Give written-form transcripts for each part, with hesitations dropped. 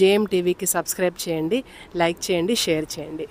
JM టీవీకి subscribe చేయండి, like చేయండి, షేర్ చేయండి.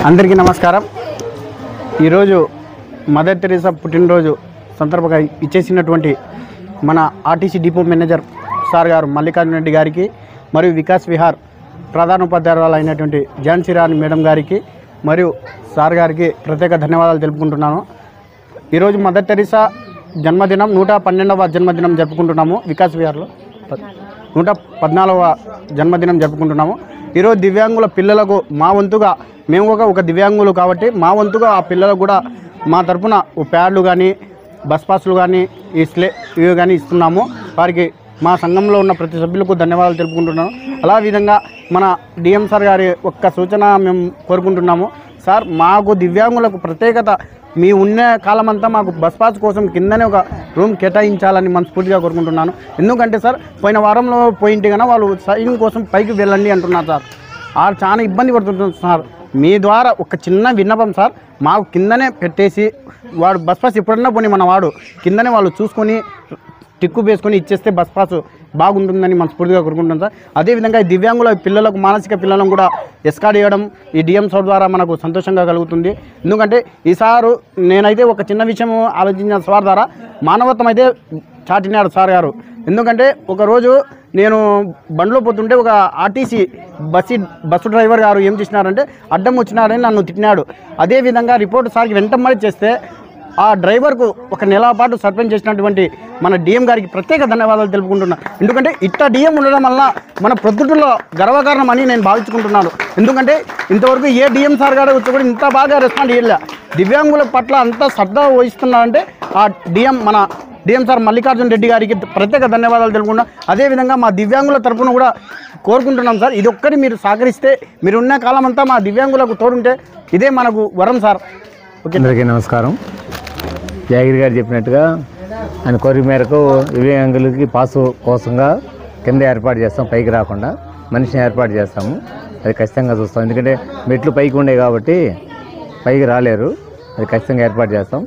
అందరికీ నమస్కారం. ఈరోజు మదర్ తెరీసా పుట్టినరోజు సందర్భంగా ఇచ్చేసినటువంటి మన ఆర్టీసీ డిపో మేనేజర్ సార్ గారు మల్లికార్జున రెడ్డి గారికి మరియు వికాస్ విహార్ ప్రధాన ఉపాధ్యాయురాలు అయినటువంటి ఝాన్సీ రాణి మేడం గారికి మరియు సార్ గారికి ప్రత్యేక ధన్యవాదాలు తెలుపుకుంటున్నాను. ఈరోజు మదర్ తెరీసా జన్మదినం 112వ జన్మదినం జరుపుకుంటున్నాము. వికాస్ విహార్లో 114వ జన్మదినం జరుపుకుంటున్నాము. ఈరోజు దివ్యాంగుల పిల్లలకు మా వంతుగా మేము ఒక దివ్యాంగులు కాబట్టి మా వంతుగా ఆ పిల్లలకు కూడా మా తరఫున ప్యాడ్లు కానీ బస్ పాస్లు కానీ ఇవి కానీ ఇస్తున్నాము. వారికి మా సంఘంలో ఉన్న ప్రతి సభ్యులకు ధన్యవాదాలు తెలుపుకుంటున్నాను. అలా విధంగా మన డిఎం సార్ గారి ఒక్క సూచన మేము కోరుకుంటున్నాము. సార్, మాకు దివ్యాంగులకు ప్రత్యేకత మీ ఉన్న కాలమంతా మాకు బస్ పాస్ కోసం కిందనే ఒక రూమ్ కేటాయించాలని మనస్ఫూర్తిగా కోరుకుంటున్నాను. ఎందుకంటే సార్, పోయిన వారంలో పోయింటే కన్నా వాళ్ళు సైన్ కోసం పైకి వెళ్ళండి అంటున్నారు సార్. చాలా ఇబ్బంది పడుతుంటుంది సార్. మీ ద్వారా ఒక చిన్న విన్నపం సార్, మాకు కిందనే పెట్టేసి వాడు బస్ పాస్ ఎప్పుడన్నా పోనీ మన వాడు కిందనే వాళ్ళు చూసుకొని టిక్కు వేసుకొని ఇచ్చేస్తే బస్ పాస్ బాగుంటుందని మనస్ఫూర్తిగా కోరుకుంటున్నాం సార్. అదేవిధంగా ఈ దివ్యాంగుల పిల్లలకు మానసిక పిల్లలను కూడా ఎస్కార్డ్ చేయడం ఈ డిఎం సార్ ద్వారా మనకు సంతోషంగా కలుగుతుంది. ఎందుకంటే ఈసారి నేనైతే ఒక చిన్న విషయం ఆలోచించిన సార్ ద్వారా మానవత్వం అయితే చాటినాడు సార్ గారు. ఎందుకంటే ఒకరోజు నేను బండిలో పోతుంటే ఒక ఆర్టీసీ బస్సు డ్రైవర్ గారు ఏం చేసినారంటే అడ్డం వచ్చినారని నన్ను తిట్టినాడు. అదేవిధంగా రిపోర్ట్ సార్కి వెంటనే చేస్తే ఆ డ్రైవర్కు ఒక నెల పాటు సస్పెండ్ చేసినటువంటి మన డిఎం గారికి ప్రత్యేక ధన్యవాదాలు తెలుపుకుంటున్నాను. ఎందుకంటే ఇట్లా డిఎం ఉండడం వల్ల మన ప్రొద్దుటలో గర్వకారణం అని నేను భావించుకుంటున్నాను. ఎందుకంటే ఇంతవరకు ఏ డిఎం సార్ గారు వచ్చి కూడా ఇంత బాగా రెస్పాండ్ చేయలే. దివ్యాంగుల పట్ల అంత శ్రద్ధ వహిస్తున్నారంటే ఆ డిఎం సార్ మల్లికార్జున రెడ్డి గారికి ప్రత్యేక ధన్యవాదాలు తెలుపుకుంటున్నాం. అదేవిధంగా మా దివ్యాంగుల తరఫున కూడా కోరుకుంటున్నాం సార్, ఇది ఒక్కటి మీరు సహకరిస్తే మీరున్న కాలం అంతా మా దివ్యాంగులకు తోడుంటే ఇదే మనకు వరం సార్. ఓకే, అందరికీ నమస్కారం. జాగిరి గారు చెప్పినట్టుగా ఆయన కోరిక మేరకు దివ్యాంగులకి పాసు కోసంగా కింద ఏర్పాటు చేస్తాం, పైకి రాకుండా మనిషిని ఏర్పాటు చేస్తాము. అది ఖచ్చితంగా చూస్తాం. ఎందుకంటే మెట్లు పైకి ఉండే కాబట్టి పైకి రాలేరు, అది ఖచ్చితంగా ఏర్పాటు చేస్తాం.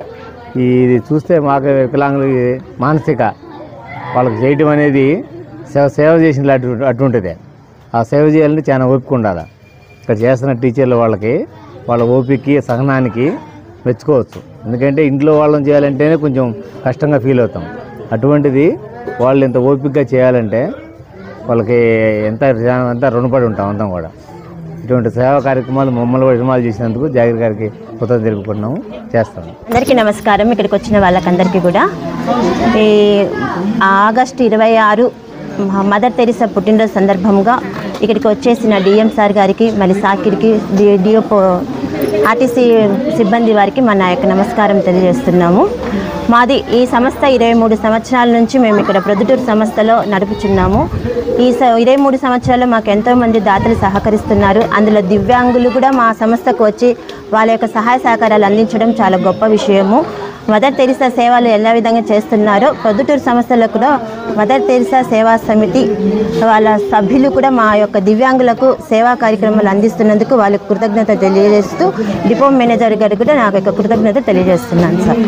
ఇది చూస్తే మాకు వికలాంగులకి మానసిక వాళ్ళకి చేయడం అనేది సేవ చేసిన అటుంటుంది. ఆ సేవ చేయాలంటే చాలా ఓపిక ఉండాలి. ఇక్కడ చేస్తున్న టీచర్లు వాళ్ళ ఓపికకి సహనానికి మెచ్చుకోవచ్చు. ఎందుకంటే ఇంట్లో వాళ్ళని చేయాలంటేనే కొంచెం కష్టంగా ఫీల్ అవుతాం. అటువంటిది వాళ్ళు ఇంత ఓపికగా చేయాలంటే వాళ్ళకి ఎంత రుణపడి ఉంటాం అంతా కూడా. ఇటువంటి సేవా కార్యక్రమాలు మమ్మల్ని కూడా ఇన్వాల్వ్ చేసినందుకు జాగిరి గారికి కృతజ్ఞతలు తెలుపుకుంటున్నాము, చేస్తాము. అందరికీ నమస్కారం. ఇక్కడికి వచ్చిన వాళ్ళకందరికీ కూడా ఈ ఆగస్టు 26 మదర్ తెరీసా పుట్టినరోజు సందర్భంగా ఇక్కడికి వచ్చేసిన డిఎం సార్ గారికి, మరి సాకిరికి, డిఓ ఆర్టీసీ సిబ్బంది వారికి మా యొక్క నమస్కారం తెలియజేస్తున్నాము. మాది ఈ సంస్థ 23 సంవత్సరాల నుంచి మేము ఇక్కడ ప్రొద్దుటూరు సంస్థలో నడుపుచున్నాము. ఈ 23 సంవత్సరాల్లో మాకు ఎంతోమంది దాతలు సహకరిస్తున్నారు. అందులో దివ్యాంగులు కూడా మా సంస్థకు వచ్చి వాళ్ళ యొక్క సహాయ సహకారాలు అందించడం చాలా గొప్ప విషయము. మదర్ తెరిసా సేవలు ఎలా విధంగా చేస్తున్నారో ప్రొద్దుటూరు సంస్థలో కూడా మదర్ తెరిసా సేవా సమితి వాళ్ళ సభ్యులు కూడా మా యొక్క దివ్యాంగులకు సేవా కార్యక్రమాలు అందిస్తున్నందుకు వాళ్ళకి కృతజ్ఞత తెలియజేస్తూ డిపో మేనేజర్ గారికి కూడా నాకు యొక్క కృతజ్ఞత తెలియజేస్తున్నాను సార్.